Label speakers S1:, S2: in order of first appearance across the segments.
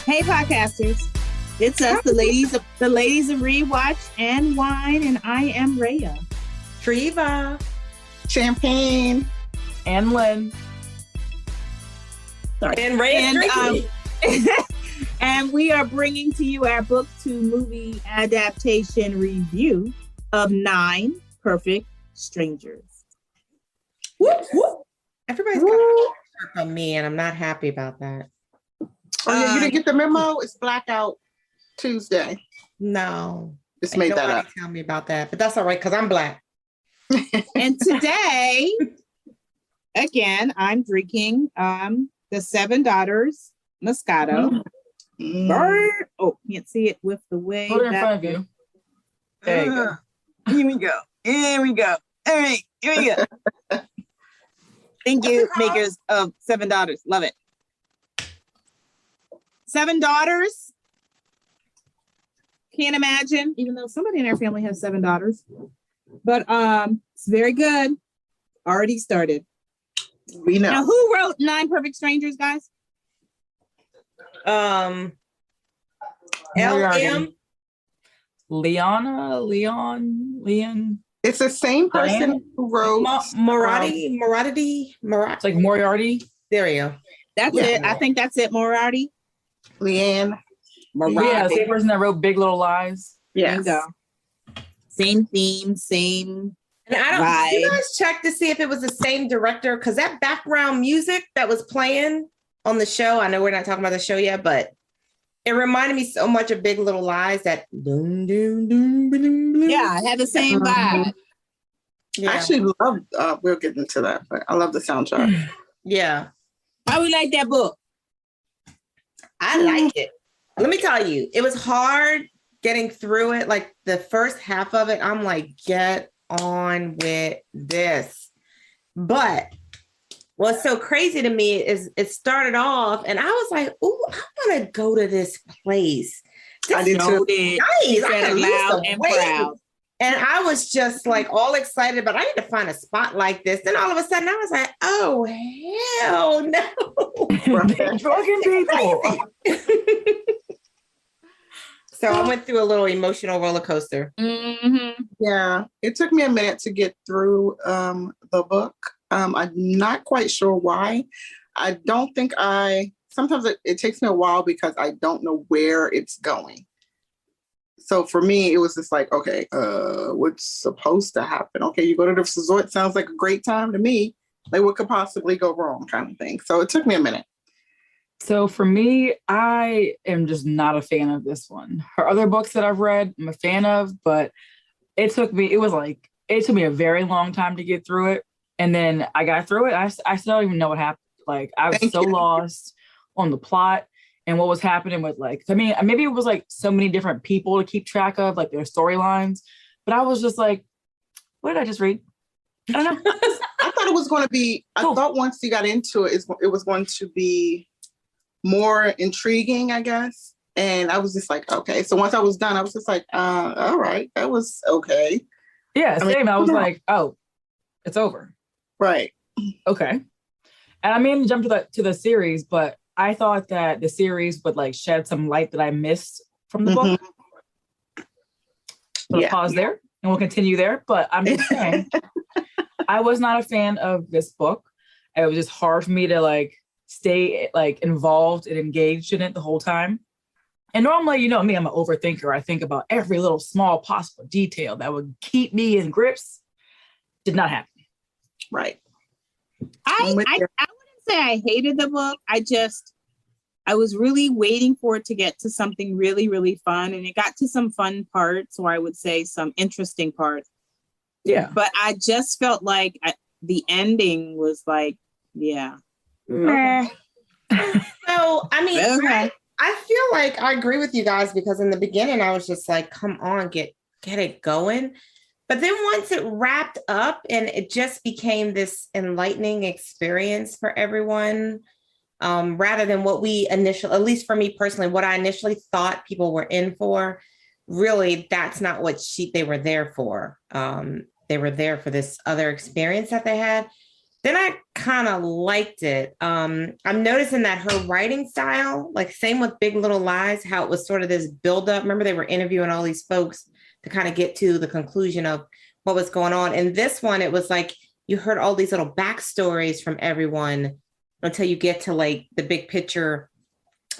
S1: Hey, podcasters! It's us, the ladies of Rewatch and Wine, and I am Rhea.
S2: Triva.
S3: Champagne.
S4: And Lynn.
S2: Sorry. And Rhea.
S1: And we are bringing to you our book to movie adaptation review of 9 Perfect Strangers.
S2: Whoop, whoop. Everybody's got a shirt from me, and I'm not happy about that.
S3: Oh, yeah, you didn't get the memo? It's Blackout Tuesday.
S2: No.
S3: Just made that up.
S2: Tell me about that, but that's all right, because I'm Black.
S1: And today, again, I'm drinking the Seven Daughters Moscato. Oh, can't see it with the way.
S4: Put it in front of you. There you go.
S1: Here we go. Here we go. All right, here we go. Thank you, makers of Seven Daughters. Love it. Seven daughters. Can't imagine, even though somebody in our family has 7 daughters. But it's very good. Already started.
S3: We know.
S1: Now, who wrote 9 Perfect Strangers, guys?
S2: LM.
S4: Liane.
S3: It's the same person who wrote
S2: Moriarty.
S4: It's like Moriarty.
S2: There you go.
S1: That's it. I think that's it. Moriarty.
S3: Liane.
S4: Yeah, same person that wrote Big Little Lies.
S3: Yes.
S1: There you go. Same theme, same.
S2: And I don't.
S1: vibe.
S2: You guys check to see if it was the same director, because that background music that was playing on the show. I know we're not talking about the show yet, but it reminded me so much of Big Little Lies. That doom, doom, doom, doom, doom.
S1: Yeah, it had the same vibe.
S2: Yeah.
S3: I actually love, we'll get into that, but I love the soundtrack.
S2: Yeah.
S1: How we like that book?
S2: I like it. Let me tell you, it was hard getting through it. Like the first half of it, I'm like, get on with this. But what's so crazy to me is it started off and I was like, oh, I want to go to this place.
S3: I did too.
S2: Nice. I
S1: Said
S2: can
S1: it
S2: lose
S1: loud
S2: some
S1: and
S2: weight.
S1: proud.
S2: And I was just like all excited, but I need to find a spot like this. Then all of a sudden I was like, oh, hell no.
S4: Big fucking people.
S2: So I went through a little emotional roller coaster.
S1: Mm-hmm.
S3: Yeah, it took me a minute to get through the book. I'm not quite sure why. I don't think sometimes it takes me a while because I don't know where it's going. So for me, it was just like, okay, what's supposed to happen? Okay, you go to the resort, sounds like a great time to me. Like what could possibly go wrong kind of thing. So it took me a minute.
S4: So for me, I am just not a fan of this one. Her other books that I've read, I'm a fan of, but it took me a very long time to get through it. And then I got through it. I still don't even know what happened. Like I was lost on the plot and what was happening with maybe it was like so many different people to keep track of, like their storylines. But I was just like, what did I just read? I don't know.
S3: I thought it was going to be, I thought once you got into it, it was going to be more intriguing, I guess. And I was just like, okay. So once I was done, I was just like, all right, that was okay.
S4: Yeah, same. I was like, oh, it's over.
S3: Right.
S4: Okay. And I mean, jump to the series, but I thought that the series would like shed some light that I missed from the book. So pause there and we'll continue there. But I'm just saying, I was not a fan of this book. It was just hard for me to like stay like involved and engaged in it the whole time. And normally, you know me, I'm an overthinker. I think about every little small possible detail that would keep me in grips. Did not happen.
S3: Right.
S1: I wouldn't say I hated the book. I was really waiting for it to get to something really, really fun. And it got to some fun parts, or I would say some interesting parts.
S4: Yeah.
S1: But I just felt like the ending was like, yeah.
S2: Okay. So, I mean,
S1: Okay.
S2: I feel like I agree with you guys because in the beginning I was just like, come on, get it going. But then once it wrapped up and it just became this enlightening experience for everyone, rather than what we initially, at least for me personally, what I initially thought people were in for, really, that's not what they were there for. They were there for this other experience that they had. Then I kind of liked it. I'm noticing that her writing style, like same with Big Little Lies, how it was sort of this buildup. Remember, they were interviewing all these folks to kind of get to the conclusion of what was going on. And this one, it was like you heard all these little backstories from everyone until you get to like the big picture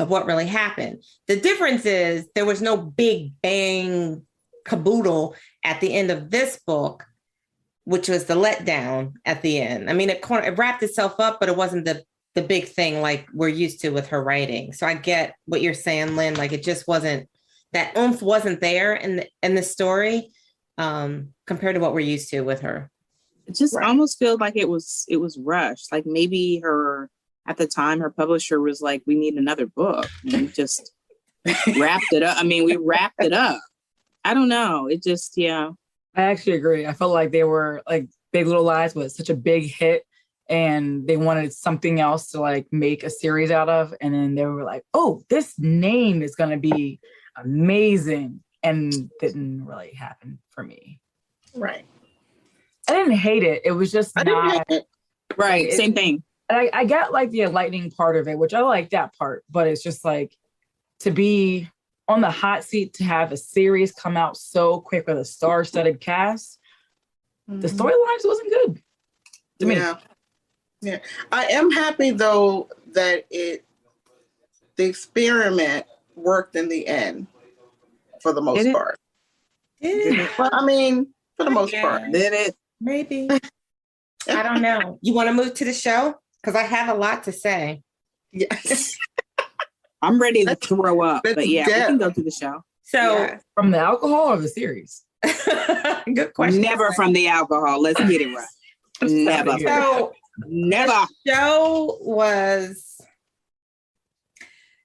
S2: of what really happened. The difference is there was no big bang caboodle at the end of this book, which was the letdown at the end. I mean, it wrapped itself up, but it wasn't the big thing like we're used to with her writing. So I get what you're saying, Lynn. Like it just wasn't, that oomph wasn't there in the story compared to what we're used to with her.
S1: It just almost feels like it was rushed. Like maybe at the time, her publisher was like, we need another book. And we just wrapped it up. I mean, we wrapped it up. I don't know. It just, yeah.
S4: I actually agree. I felt like they were like Big Little Lies was such a big hit and they wanted something else to like make a series out of. And then they were like, oh, this name is going to be amazing. And didn't really happen for me.
S3: Right.
S4: I didn't hate it. It was just not.
S1: Right. Same thing.
S4: I got like the enlightening part of it, which I like that part, but it's just like to be on the hot seat to have a series come out so quick with a star-studded cast, the storylines wasn't good to me.
S3: Yeah. I am happy though that the experiment worked in the end for the most part. Well, I mean, for the most part.
S1: Did it?
S2: Maybe. I don't know. You want to move to the show? Because I have a lot to say.
S3: Yes.
S1: I'm ready to throw up, but yeah, we can go to the show.
S2: So
S4: from the alcohol or the series?
S2: Good question.
S1: Never from the alcohol. Let's get it right. Never.
S2: So
S1: never.
S2: The show was.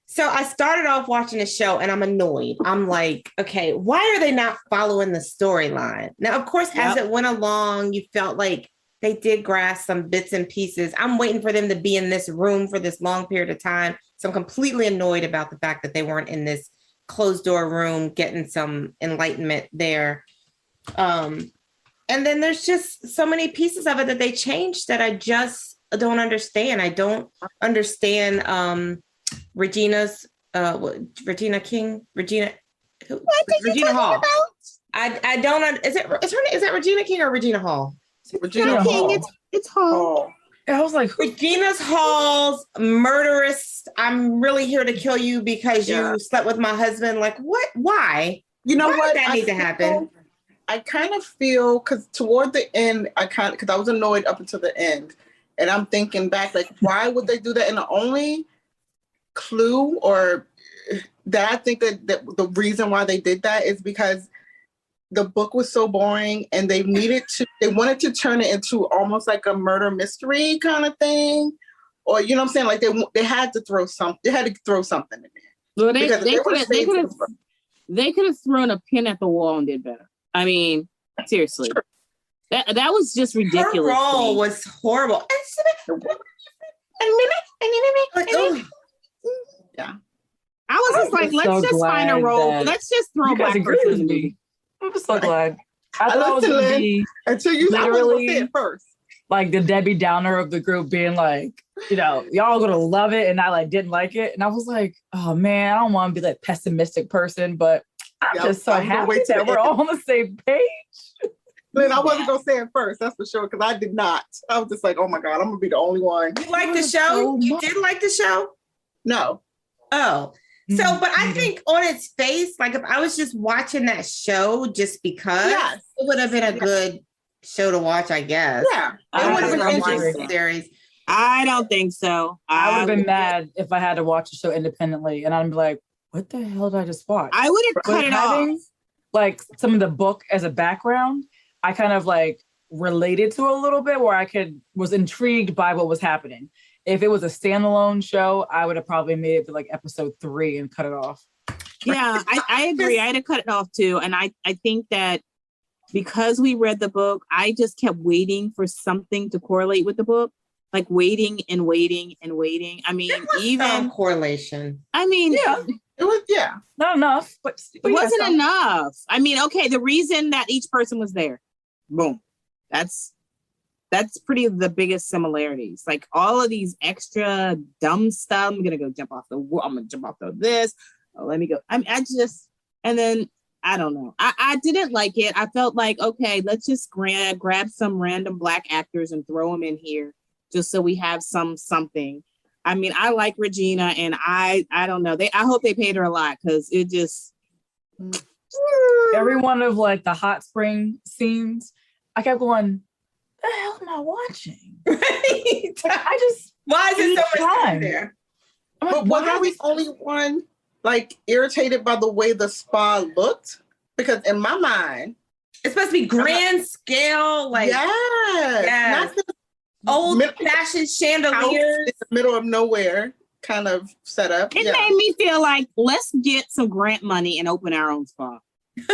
S2: So I started off watching the show and I'm annoyed. I'm like, okay, why are they not following the storyline? Now, of course, as it went along, you felt like they did grasp some bits and pieces. I'm waiting for them to be in this room for this long period of time. So I'm completely annoyed about the fact that they weren't in this closed door room getting some enlightenment there. And then there's just so many pieces of it that they changed that I just don't understand. I don't understand Regina Hall. I don't. Is that Regina King or Regina Hall?
S3: Regina Hall.
S1: It's Hall.
S4: I was like,
S2: Regina Hall's murderous. I'm really here to kill you because you slept with my husband. Like, what? Why?
S3: You know what?
S2: Did that need to happen?
S3: I kind of feel because toward the end, because I was annoyed up until the end, and I'm thinking back, like, why would they do that? And the only clue or that I think that the reason why they did that is because the book was so boring and they wanted to turn it into almost like a murder mystery kind of thing. Or, you know what I'm saying? Like they had to throw something in there.
S1: Well, they could have thrown a pin at the wall and did better. I mean, seriously. Sure. That was just ridiculous.
S2: Her role was horrible.
S3: Yeah.
S1: I was just like, let's just find a role. Let's just throw black person in the movie.
S4: I'm just so glad. I thought it was going to be
S3: until you literally say it first.
S4: Like the Debbie Downer of the group being like, you know, y'all gonna love it, and I like didn't like it, and I was like, oh man, I don't want to be like pessimistic person, but I'm just so happy that we're all on the same page.
S3: Lynn, I wasn't gonna say it first, that's for sure, because I did not. I was just like, oh my god, I'm gonna be the only one.
S2: You like the show? You did like the show?
S3: No.
S2: Oh. So, but I think on its face, like if I was just watching that show just because, it would have been a good show to watch, I guess.
S3: Yeah.
S2: It would have been an interesting series.
S1: I don't think so.
S4: I would have been mad if I had to watch the show independently and I'd be like, what the hell did I just watch?
S1: I would have cut it off.
S4: Like some of the book as a background, I kind of like related to a little bit where was intrigued by what was happening. If it was a standalone show, I would have probably made it to like episode 3 and cut it off.
S1: Yeah, I agree. I'd have cut it off too. And I think that because we read the book, I just kept waiting for something to correlate with the book. Like waiting and waiting and waiting. I mean, even
S2: correlation.
S1: I mean,
S3: it was
S4: not enough, but
S1: it wasn't enough. I mean, okay, the reason that each person was there, boom, that's That's pretty the biggest similarities. Like all of these extra dumb stuff. I'm gonna go jump off the wall. I'm gonna jump off the this. Oh, let me go. And then I don't know. I didn't like it. I felt like, okay, let's just grab some random Black actors and throw them in here just so we have something. I mean, I like Regina, and I don't know. I hope they paid her a lot, because it just
S4: every one of like the hot spring scenes, I kept going, the hell am I watching?
S2: Right.
S4: Like,
S2: why is it so much
S4: time
S2: there?
S3: But was I the only one like irritated by the way the spa looked? Because in my mind,
S2: it's supposed to be grand scale, like
S3: not the
S2: old fashioned chandeliers
S3: in the middle of nowhere kind of setup.
S1: It made me feel like, let's get some grant money and open our own spa.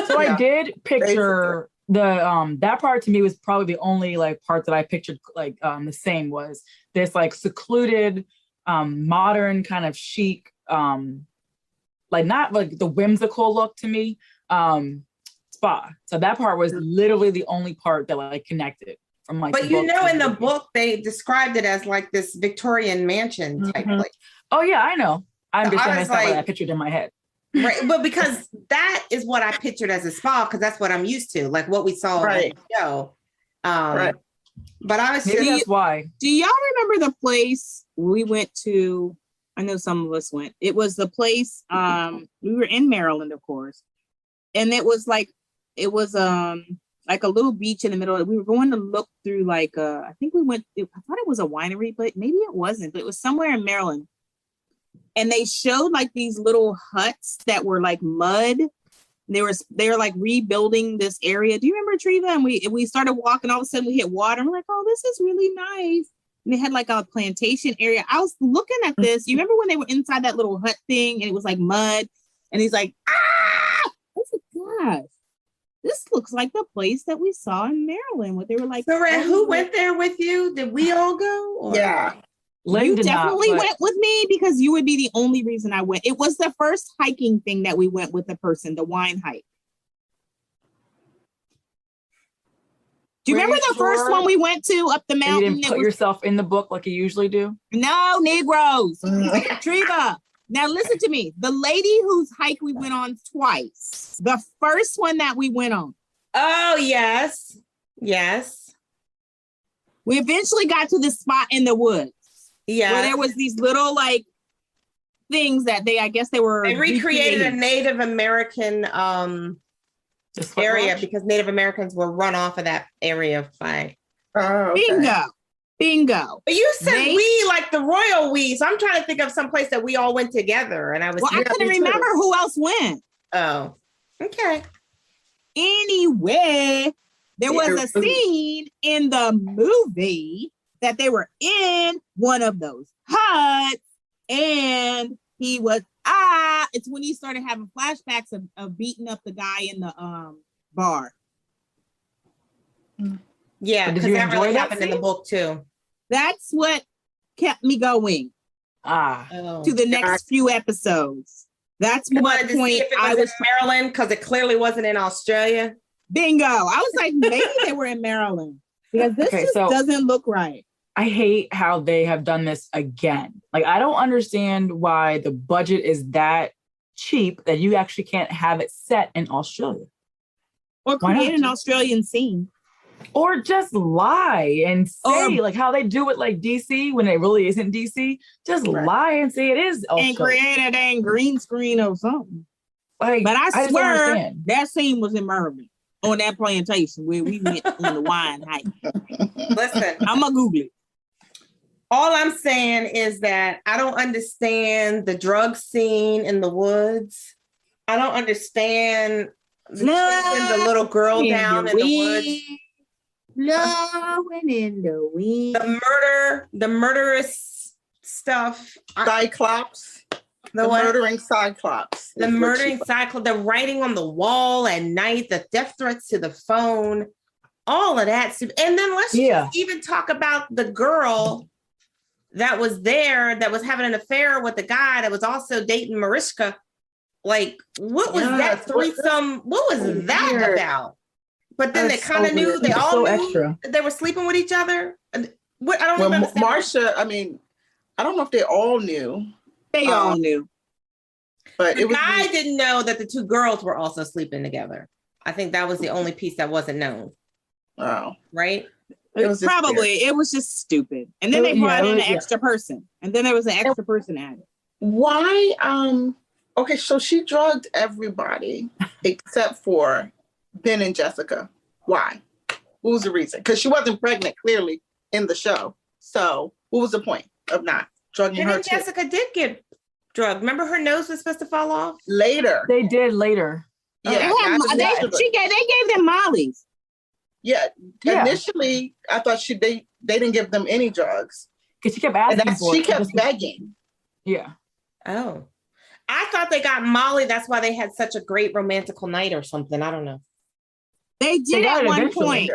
S4: So I did picture the that part. To me was probably the only like part that I pictured like the same, was this like secluded modern kind of chic like not like the whimsical look to me spa. So that part was literally the only part that like connected from like.
S2: But you know, in the book they described it as like this Victorian mansion type place.
S4: Oh yeah, I know. I'm just saying that's not what I pictured in my head.
S2: Right, but because that is what I pictured as a spa, because that's what I'm used to, like what we saw on the show. Right. But I was
S4: maybe that's why.
S1: Do y'all remember the place we went to? I know some of us went. It was the place. We were in Maryland, of course, and it was like a little beach in the middle. We were going to look through like I think we went. I thought it was a winery, but maybe it wasn't. But it was somewhere in Maryland. And they showed like these little huts that were like mud. They were like rebuilding this area. Do you remember, Treva? And we started walking, all of a sudden we hit water. I'm like, oh, this is really nice. And they had like a plantation area. I was looking at this. You remember when they were inside that little hut thing and it was like mud? And he's like, ah! I was like, gosh, this looks like the place that we saw in Maryland. What they were like.
S2: So, who went there with you? Did we all go? Or?
S3: Yeah.
S1: You definitely went with me, because you would be the only reason I went. It was the first hiking thing that we went with the person, the wine hike. Do you remember the first one we went to up the mountain?
S4: You didn't put yourself in the book like you usually do?
S1: No, Negroes. Treva, now listen to me. The lady whose hike we went on twice, the first one that we went on.
S2: Oh, yes. Yes.
S1: We eventually got to this spot in the woods.
S2: Yeah.
S1: Where there was these little like things that they
S2: recreated a Native American area, because Native Americans were run off of that area by.
S3: Oh, okay.
S1: Bingo.
S2: But you said we, like the royal we. So I'm trying to think of some place that we all went together, and I was.
S1: Well, I couldn't remember who else went.
S2: Oh, okay.
S1: Anyway, there was a scene in the movie that they were in one of those huts, and he was it's when he started having flashbacks of beating up the guy in the bar.
S2: Yeah, because that really happened in the book too.
S1: That's what kept me going to the next few episodes. That's what point
S2: I was in Maryland, because it clearly wasn't in Australia.
S1: Bingo. I was like, maybe they were in Maryland, because this doesn't look right.
S4: I hate how they have done this again. Like, I don't understand why the budget is that cheap that you actually can't have it set in Australia.
S1: Or create an Australian scene.
S4: Or just lie and say, like how they do it like DC when it really isn't DC. Just lie and say it is Australia.
S1: And create a dang green screen or something.
S4: Like,
S1: but I swear that scene was in Maryland. On that plantation where we went on the wine hike.
S2: Listen,
S1: I'm going to Google it.
S2: All I'm saying is that I don't understand the drug scene in the woods. I don't understand the little girl down in the woods.
S1: Blowing in the wind.
S2: The murderous stuff.
S3: Cyclops. The murdering Cyclops.
S2: The murdering Cyclops. The writing on the wall at night. The death threats to the phone. All of that. And then let's just even talk about the girl that was there, that was having an affair with the guy that was also dating Mariska. Like, what was that threesome? What was that about? But then they kind of knew, they all knew extra. That they were sleeping with each other. What, I don't even understand.
S3: Marsha, I mean, I don't know if they all knew.
S1: They all knew.
S2: But the guy didn't know that the two girls were also sleeping together. I think that was the only piece that wasn't known.
S3: Oh.
S2: Right?
S1: It was just stupid. And then they brought in an extra person. And then there was an extra person added.
S3: Why? Okay, so she drugged everybody except for Ben and Jessica. Why? What was the reason? Because she wasn't pregnant, clearly, in the show. So what was the point of not drugging her?
S2: Jessica did get drugged. Remember her nose was supposed to fall off?
S3: Later.
S4: They did later.
S3: Yeah.
S1: They gave them Molly's.
S3: Yeah. Initially, I thought they didn't give them any drugs.
S4: Because she kept asking for it.
S3: She kept begging.
S4: Yeah.
S2: Oh. I thought they got Molly. That's why they had such a great romantical night or something. I don't know.
S1: They did at one point.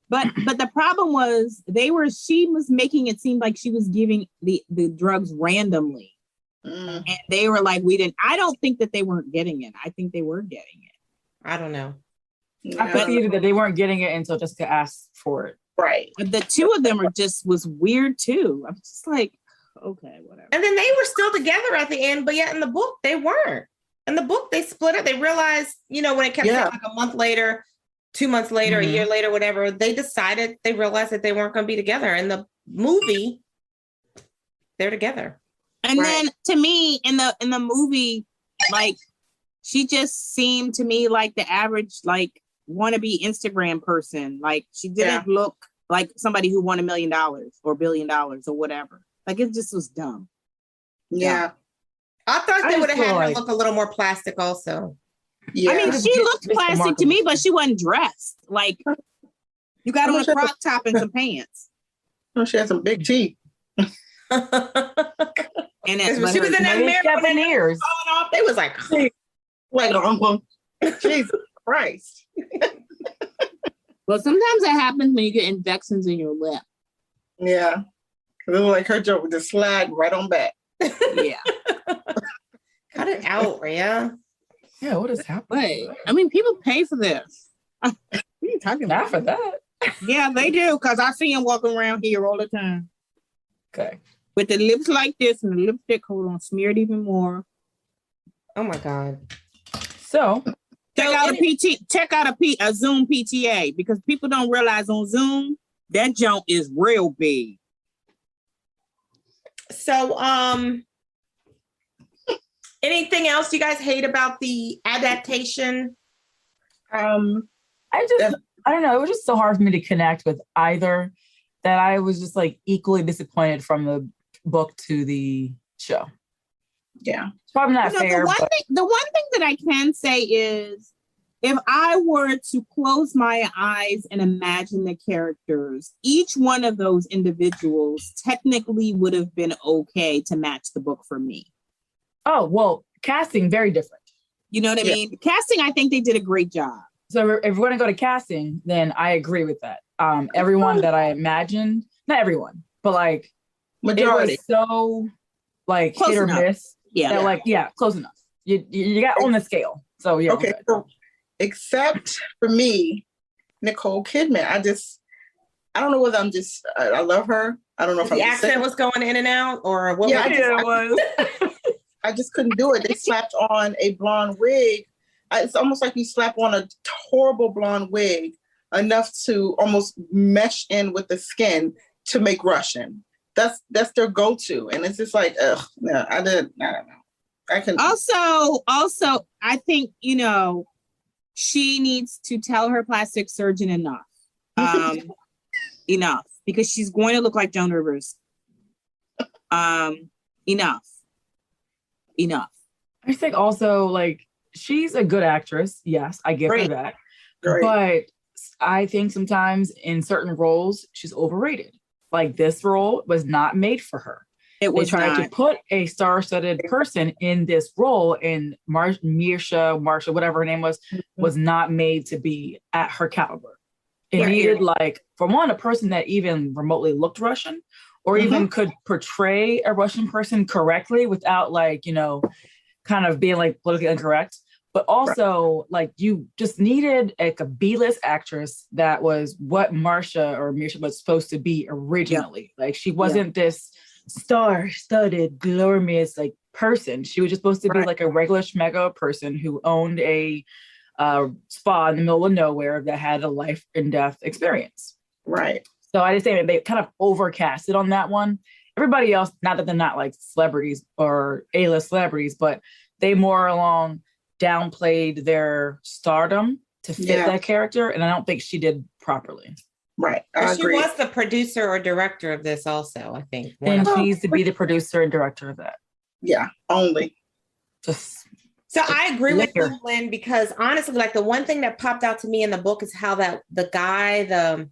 S1: But the problem was she was making it seem like she was giving the drugs randomly. And they were like, I don't think that they weren't getting it. I think they were getting it.
S2: I don't know.
S4: I perceived that they weren't getting it until Jessica asked for it.
S3: Right.
S1: But the two of them was weird too. I'm just like, okay, whatever.
S2: And then they were still together at the end, but yet in the book, they weren't. In the book, they split up. They realized, when it kept saying like a month later, 2 months later, a year later, whatever, they realized that they weren't going to be together. In the movie, they're together.
S1: And then to me, in the movie, like, she just seemed to me like the average, like, wannabe Instagram person. Like, she didn't look like somebody who won $1 million or $1 billion or whatever. Like, it just was dumb.
S3: Yeah.
S2: I thought they would have had her look a little more plastic also.
S1: Yeah. I mean, she looked plastic to me, but she wasn't dressed. Like, you got on a crop top and some pants.
S3: Oh, she had some big teeth.
S2: And that's she was in that mirror when ears falling off. They was like,
S3: Jesus Christ.
S1: Well, sometimes that happens when you get infections in your lip.
S3: Yeah. It was like her joke would just slide right on back.
S1: Yeah.
S2: Cut it out, Rhea.
S4: Yeah, what is happening?
S1: I mean, people pay for this. What are you talking about?
S4: Not for that.
S1: Yeah, they do, because I see them walking around here all the time.
S4: Okay.
S1: With the lips like this and the lipstick, hold on, smeared even more.
S2: Oh my God.
S4: So
S1: check out a Zoom PTA, because people don't realize on Zoom that junk is real big.
S2: So anything else you guys hate about the adaptation?
S4: I don't know. It was just so hard for me to connect with either, that I was just like equally disappointed from the book to the show.
S3: Yeah.
S4: It's probably not fair.
S1: The one thing that I can say is, if I were to close my eyes and imagine the characters, each one of those individuals technically would have been okay to match the book for me.
S4: Oh, well, casting, very different.
S1: You know what I mean? Casting, I think they did a great job.
S4: So if we're going to go to casting, then I agree with that. Everyone that I imagined, not everyone, but like
S3: majority.
S4: It was so like
S1: close
S4: hit or
S1: enough.
S4: miss.
S1: Yeah.
S4: Close enough. You got on the scale. So yeah.
S3: Okay. So, except for me, Nicole Kidman. I don't know whether I love her. I don't know if
S2: the accent was going in and out, or what
S3: was. I just couldn't do it. They slapped on a blonde wig. It's almost like you slap on a horrible blonde wig enough to almost mesh in with the skin to make Russian. That's their go-to. And it's just like, no, I don't know. I can
S1: also, I think, she needs to tell her plastic surgeon enough. Enough. Because she's going to look like Joan Rivers. Enough.
S4: I think also, like, she's a good actress. Yes, I give her that.
S3: Great.
S4: But I think sometimes in certain roles, she's overrated. Like, this role was not made for her. They tried to put a star-studded person in this role, and Masha, whatever her name was not made to be at her caliber. It needed, like, for one, a person that even remotely looked Russian, or even could portray a Russian person correctly without, like, kind of being like politically incorrect. but also like you just needed like a B-list actress that was what Masha was supposed to be originally. Like she wasn't this star-studded, glorious like person. She was just supposed to be like a regular schmegga person who owned a spa in the middle of nowhere that had a life and death experience.
S3: Right.
S4: So I just think they kind of overcasted on that one. Everybody else, not that they're not like celebrities or A-list celebrities, but they more along downplayed their stardom to fit that character. And I don't think she did properly.
S3: Right.
S2: She was the producer or director of this also, I think.
S4: And she needs to be the producer and director of that.
S3: Yeah, only.
S2: So I agree with you, Lynn, because honestly, like the one thing that popped out to me in the book is how that the guy,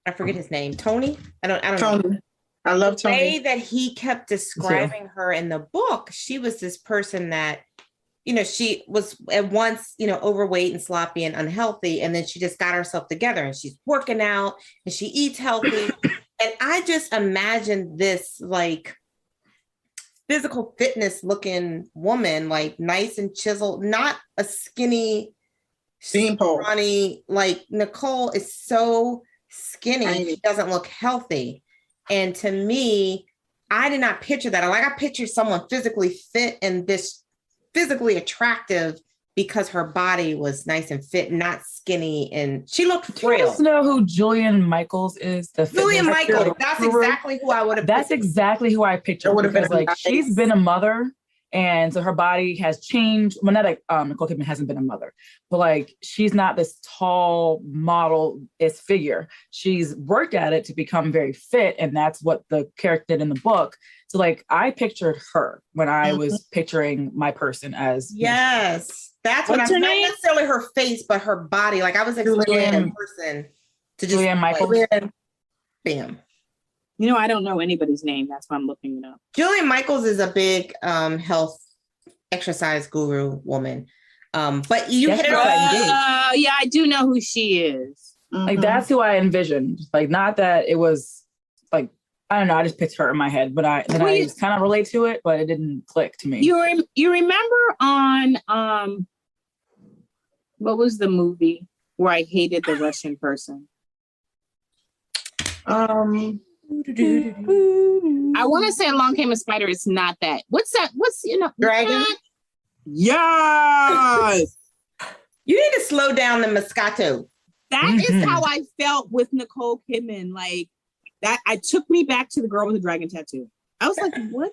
S2: I forget his name, Tony? I don't
S3: Tony.
S2: know.
S3: I love Tony.
S2: The way that he kept describing her in the book, she was this person that, she was at once, overweight and sloppy and unhealthy. And then she just got herself together and she's working out and she eats healthy. And I just imagined this like physical fitness looking woman, like nice and chiseled, not a skinny, scrawny, like Nicole is so skinny. She doesn't look healthy. And to me, I did not picture that. Like I pictured someone physically fit and this physically attractive because her body was nice and fit, not skinny. And she looked frail.
S4: Do you guys know who Julian Michaels is?
S2: Julian Michaels. That's exactly who I would have.
S4: That's exactly who I pictured. Because like she's been a mother. And so her body has changed. Well, not like Nicole Kidman hasn't been a mother, but like she's not this tall model-ish figure. She's worked at it to become very fit, and that's what the character did in the book. So like I pictured her when I was picturing my person as
S2: that's what I'm not necessarily her face, but her body. Like I was expecting a person to just
S4: Julian Michaels.
S2: Bam.
S1: I don't know anybody's name. That's why I'm looking it up.
S2: Julian Michaels is a big health exercise guru woman. But you hit it
S1: on. Yeah, I do know who she is.
S4: Like that's who I envisioned. Like not that it was like, I don't know, I just picked her in my head, but I just kind of relate to it, but it didn't click to me.
S1: You remember on what was the movie where I hated the Russian person? I want to say Along Came a Spider. It's not that. What's that?
S3: Dragon?
S1: Yes.
S2: You need to slow down the Moscato.
S1: That is how I felt with Nicole Kidman. Like that, it took me back to the girl with the dragon tattoo. I was like, what?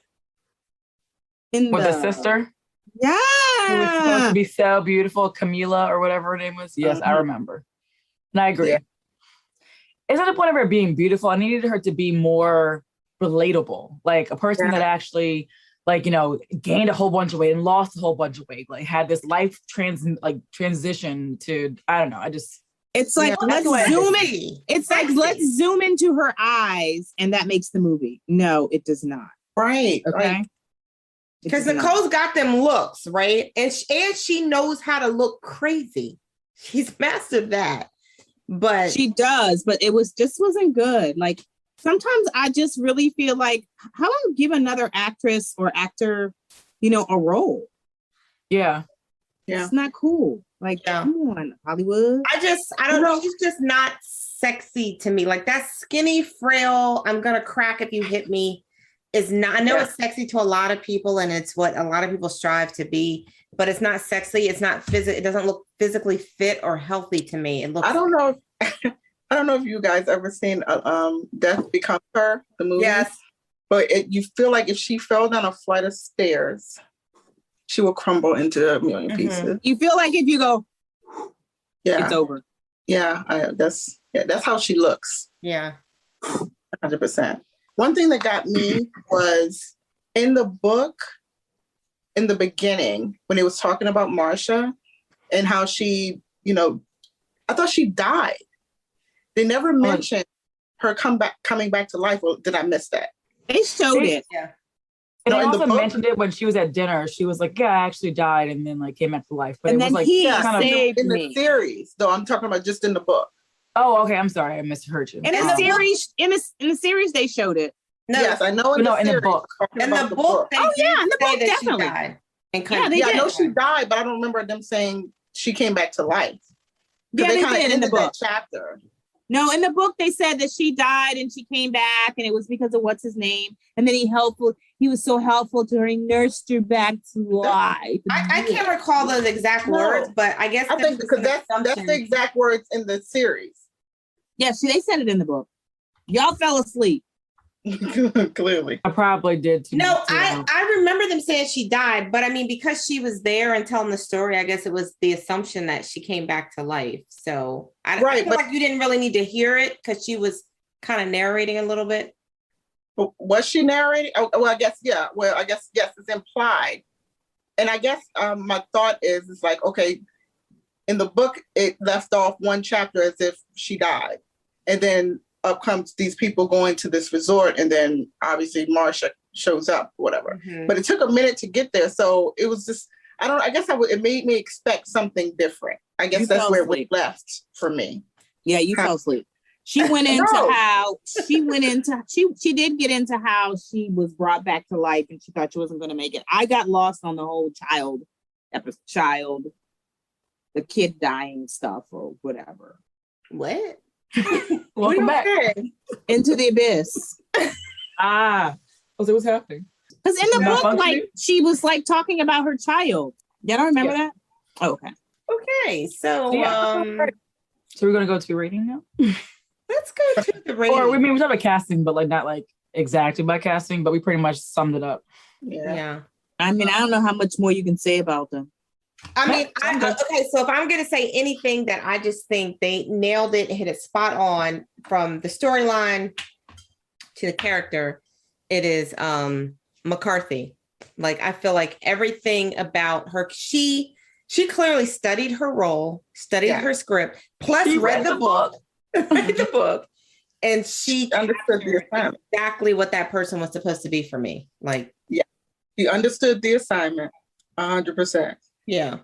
S4: With the sister?
S1: Yeah.
S4: Who was supposed to be so beautiful, Camila or whatever her name was. Yes, I remember. And I agree. Yeah. It's not the point of her being beautiful. I needed her to be more relatable, like a person that actually, like, gained a whole bunch of weight and lost a whole bunch of weight, like had this life transition to, I don't know.
S1: It's like, let's zoom in. It's like, let's zoom into her eyes and that makes the movie. No, it does not.
S3: Right.
S1: Okay.
S2: Because Nicole's got them looks, right? And she knows how to look crazy. She's mastered that. But
S1: she does, but it wasn't good. Like sometimes I just really feel like, how about give another actress or actor, a role?
S4: Yeah.
S1: It's not cool. Like, come on, Hollywood.
S2: I don't know. She's just not sexy to me. Like that skinny, frail, I'm gonna crack if you hit me is not. I know it's sexy to a lot of people, and it's what a lot of people strive to be. But it's not sexy. It's not it doesn't look physically fit or healthy to me. It looks.
S3: I don't know. I don't know if you guys ever seen Death Becomes Her, the movie.
S2: Yes.
S3: But you feel like if she fell down a flight of stairs, she will crumble into a million pieces.
S1: You feel like if you go, it's over.
S3: Yeah, that's how she looks.
S2: Yeah,
S3: 100%. One thing that got me was in the book. In the beginning, when he was talking about Masha and how she, I thought she died. They never mentioned her coming back to life. Or did I miss that?
S1: They showed it.
S2: Yeah.
S4: And they also mentioned it when she was at dinner. She was like, "Yeah, I actually died," and then like came back to life. But
S1: and
S4: it was
S1: then
S4: like
S1: he
S3: saved in the series, though. I'm talking about just in the book.
S4: Oh, okay. I'm sorry, I misheard you.
S1: In the series, in the series, they showed it.
S3: No, yes, I know. In the
S4: book.
S2: In the book,
S1: in the book, definitely.
S2: And
S1: Yeah, they
S3: I
S1: did.
S3: know she died, but I don't remember them saying she came back to life.
S1: Yeah,
S3: they
S1: they
S3: kind of
S1: did in the
S3: ended that
S1: book.
S3: chapter.
S1: No, in the book they said that she died and she came back, and it was because of what's his name, and then he was so helpful to her, he nursed her back to life.
S2: I can't recall those exact words, but I guess
S3: I think because that's the exact words in the series.
S1: Yeah, they said it in the book. Y'all fell asleep.
S3: Clearly.
S4: I probably did too.
S2: No, I remember them saying she died, but I mean, because she was there and telling the story, I guess it was the assumption that she came back to life. So I feel like you didn't really need to hear it because she was kind of narrating a little bit.
S3: Was she narrating? Oh, well, I guess, yeah. Well, I guess, yes, it's implied. And I guess my thought is, it's like, okay, in the book, it left off one chapter as if she died. And then up comes these people going to this resort, and then obviously Masha shows up, whatever. Mm-hmm. But it took a minute to get there. So it was just, it made me expect something different. I guess that's where it was left for me.
S1: Yeah, you fell asleep. She went into how she did get into how she was brought back to life and she thought she wasn't going to make it. I got lost on the whole the kid dying stuff or whatever.
S2: What?
S4: Welcome back
S1: into the abyss.
S4: I was like, what's happening?
S1: Because in the book, like she was like talking about her child. Y'all don't remember that? Oh, okay.
S2: Okay, so
S4: so we're gonna go to rating now.
S2: Let's go to the rating.
S4: Or we're talking about casting, but like not like exactly by casting, but we pretty much summed it up.
S2: Yeah.
S1: I mean, I don't know how much more you can say about them.
S2: I mean, okay, so if I'm going to say anything that I just think they nailed it, hit it spot on from the storyline to the character, it is McCarthy. Like, I feel like everything about her, she clearly studied her role, studied her script, plus read the book. Read the book. And she understood the assignment. Exactly what that person was supposed to be for me. Like,
S3: yeah, she understood the assignment 100%.
S2: Yeah.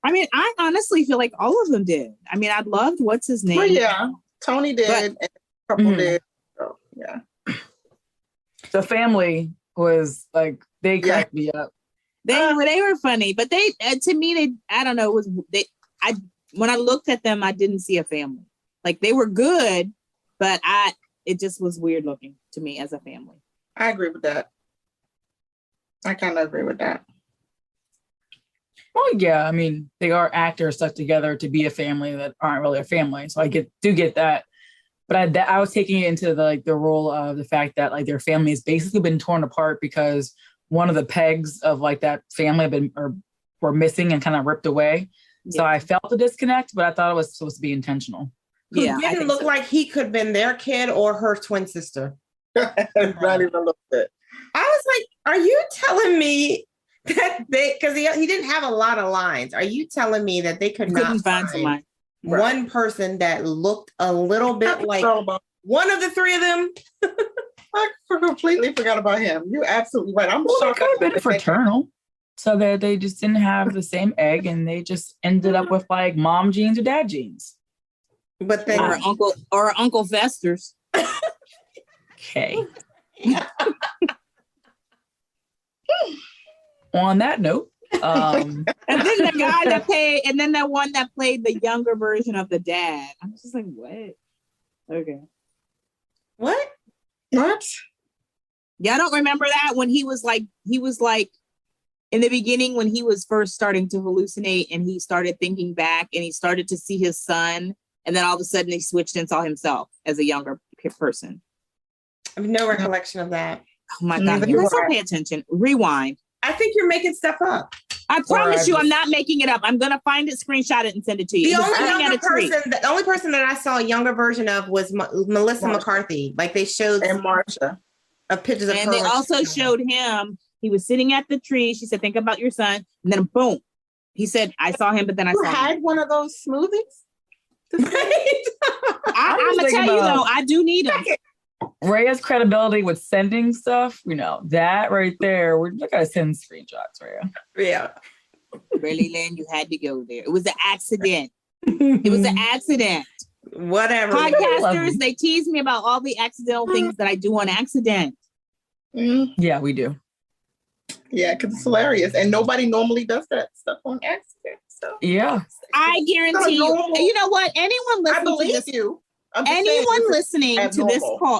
S1: I mean, I honestly feel like all of them did. I mean, I loved what's his name.
S3: Well, yeah, Tony did, and a couple did. So, yeah.
S4: The family was like, they cracked me up.
S1: They were funny, but they to me, I don't know, when I looked at them, I didn't see a family. Like they were good, but it just was weird looking to me as a family.
S3: I agree with that. I kind of agree with that.
S4: Well, yeah, I mean, they are actors stuck together to be a family that aren't really a family. So I do get that. But I was taking it into the role of the fact that like their family has basically been torn apart because one of the pegs of like that family were missing and kind of ripped away. Yeah. So I felt a disconnect, but I thought it was supposed to be intentional.
S2: Yeah, it didn't look like he could have been their kid or her twin sister.
S3: Not even a little bit.
S2: I was like, are you telling me that because he didn't have a lot of lines. Are you telling me that they couldn't find someone, one person that looked a little bit like one of the three of them?
S3: I completely forgot about him. You're absolutely right. I'm shocked.
S4: It could have been fraternal, so that they just didn't have the same egg, and they just ended up with like mom genes or dad genes.
S2: But then
S1: Uncle Fester's.
S4: Okay. On that note,
S1: and then the guy that played, and then that one that played the younger version of the dad. I'm just like, what? Okay.
S2: What?
S1: Yeah, I don't remember that when he was like in the beginning when he was first starting to hallucinate and he started thinking back and he started to see his son, and then all of a sudden he switched and saw himself as a younger person.
S2: I have no recollection of that.
S1: Oh my God, you guys don't pay attention. Rewind.
S2: I think you're making stuff up.
S1: I promise you, I'm not making it up. I'm going to find it, screenshot it, and send it to you.
S2: The only person that I saw a younger version of was Melissa McCarthy. Like they showed
S3: and Masha
S2: pictures of her.
S1: And they also showed him. He was sitting at the tree. She said, "Think about your son." And then boom, he said, "I saw him, but then I saw him."
S3: You had one of those smoothies.
S1: I'm gonna tell you though, I do need them.
S4: Rhea's credibility with sending stuff, that right there. We're not gonna send screenshots, Rhea.
S2: Yeah.
S1: Really, Lynn, you had to go there. It was an accident. It was an accident.
S2: Whatever.
S1: Podcasters, they tease me about all the accidental things that I do on accident.
S4: Yeah, we do.
S3: Yeah, because it's hilarious. And nobody normally does that stuff on accident. So
S4: Yeah.
S1: I guarantee you. You know what? Anyone listening
S3: I believe
S1: to this,
S3: you.
S1: anyone listening to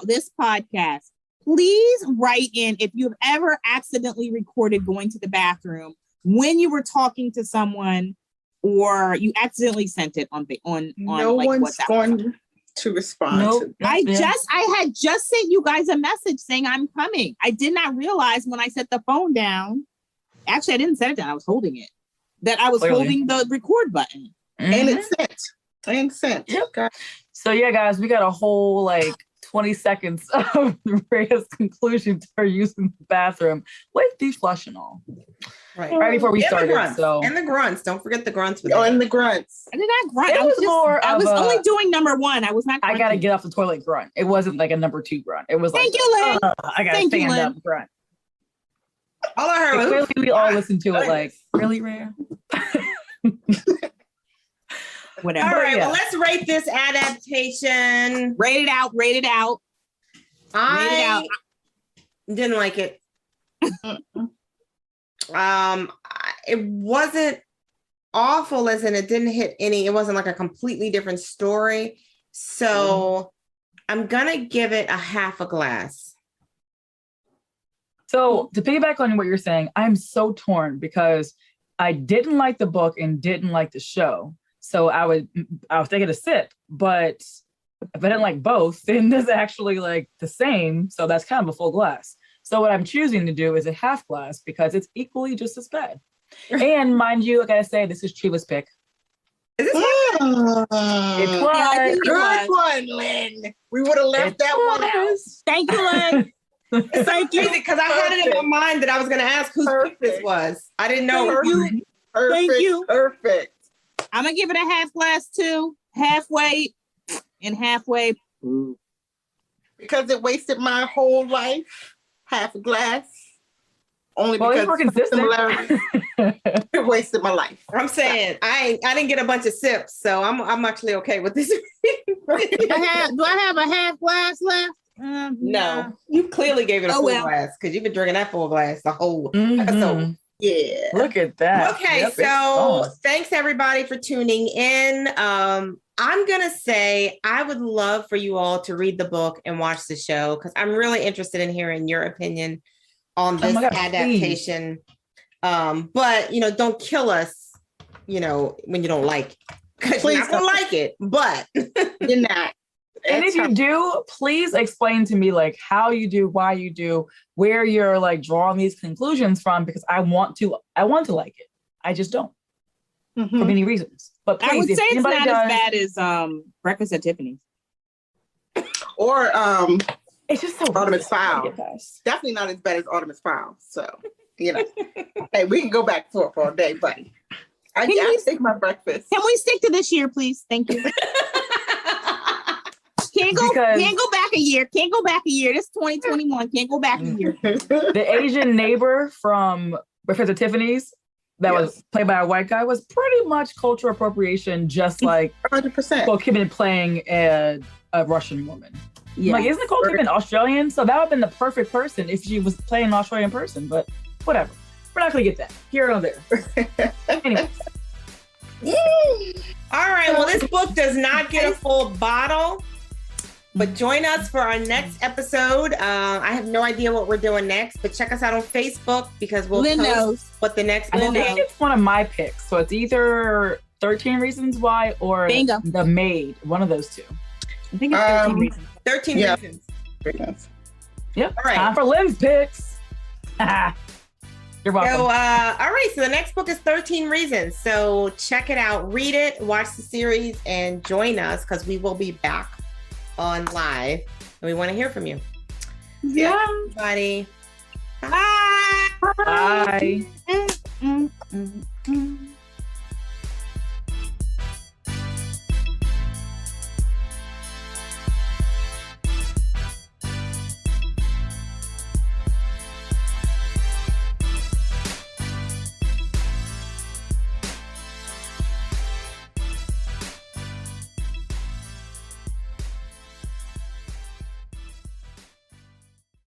S1: this podcast, please write in if you've ever accidentally recorded going to the bathroom when you were talking to someone, or you accidentally sent it on
S3: no
S1: like
S3: one's
S1: WhatsApp.
S3: going to respond.
S4: Nope.
S3: To
S1: I had just sent you guys a message saying I'm coming. I did not realize when I set the phone down. Actually, I didn't set it down. I was holding it. That I was holding the record button.
S3: And it's sent. And sent.
S4: Yep. So yeah, guys, we got a whole like 20 seconds of Rhea's conclusion to her using the bathroom with deflush and all. Right before we started.
S2: And the grunts. Don't forget the grunts.
S3: And the grunts.
S1: I did not grunt.
S4: I was
S1: only doing number one. I was not grunting.
S4: I gotta get off the toilet grunt. It wasn't like a number 2 grunt. It was
S1: Thank you, Lynn.
S4: I gotta stand up grunt.
S2: All I heard.
S4: Clearly we all listened to it like, really, Rhea?
S1: Whatever.
S2: All right, well, let's rate this adaptation.
S1: Rate it out.
S2: I didn't like it. It wasn't awful, as in it didn't hit any. It wasn't like a completely different story. So I'm gonna give it a half a glass.
S4: So to piggyback on what you're saying, I'm so torn because I didn't like the book and didn't like the show. So I was taking a sip, but if I didn't like both, then this is actually like the same. So that's kind of a full glass. So what I'm choosing to do is a half glass because it's equally just as bad. And mind you, I gotta say, this is Chiva's pick.
S2: Is this
S4: It was.
S3: Good one, Lynn. We would have left that one out.
S1: Thank you, Lynn.
S2: Thank you. Because I had it in my mind that I was going to ask whose pick this was. I didn't know.
S3: Thank you. Perfect.
S1: I'm going to give it a half glass too. Halfway and halfway.
S3: Because it wasted my whole life. Half a glass. Only because
S4: we're consistent.
S3: It wasted my life.
S2: I'm saying I didn't get a bunch of sips, so I'm actually okay with this.
S1: Do I have a half glass left?
S2: No, you clearly gave it a full glass because you've been drinking that full glass the whole episode.
S3: Yeah.
S4: Look at that.
S2: Okay, yep, so thanks everybody for tuning in. I'm gonna say I would love for you all to read the book and watch the show because I'm really interested in hearing your opinion on this adaptation. But don't kill us, when you don't like it. Because you're not gonna like it, but
S3: you're not.
S4: And if you do, please explain to me like how you do, why you do, where you're like drawing these conclusions from, because I want to like it. I just don't for many reasons. But please,
S1: I would say it's not as bad as Breakfast at Tiffany's.
S3: Or
S4: it's just so
S3: Artemis Fowl. Definitely not as bad as Artemis Fowl. So, hey, we can go back for all day, buddy. I take my breakfast.
S1: Can we stick to this year, please? Thank you. Can't go back a year. Can't go back a year. This is 2021. Can't go back a year.
S4: The Asian neighbor from Breakfast at Tiffany's that was played by a white guy was pretty much cultural appropriation, just like
S3: 100%.
S4: Nicole Kidman playing a Russian woman. Yeah. Like, isn't Nicole Kidman Australian? So that would have been the perfect person if she was playing an Australian person, but whatever. We're not going to get that here or there. Anyways.
S2: All right. Well, this book does not get a full bottle. But join us for our next episode. I have no idea what we're doing next, but check us out on Facebook because we'll post what the next book is.
S4: I think it's one of my picks. So it's either 13 Reasons Why or The Maid. One of those two.
S1: I think it's 13 Reasons.
S2: 13 Reasons.
S4: Yep. All right. Time for Lynn's picks. You're welcome.
S2: So, all right. So the next book is 13 Reasons. So check it out, read it, watch the series, and join us because we will be back on live and we want to hear from you.
S3: Yeah,
S2: everybody.
S1: Bye.
S4: Bye.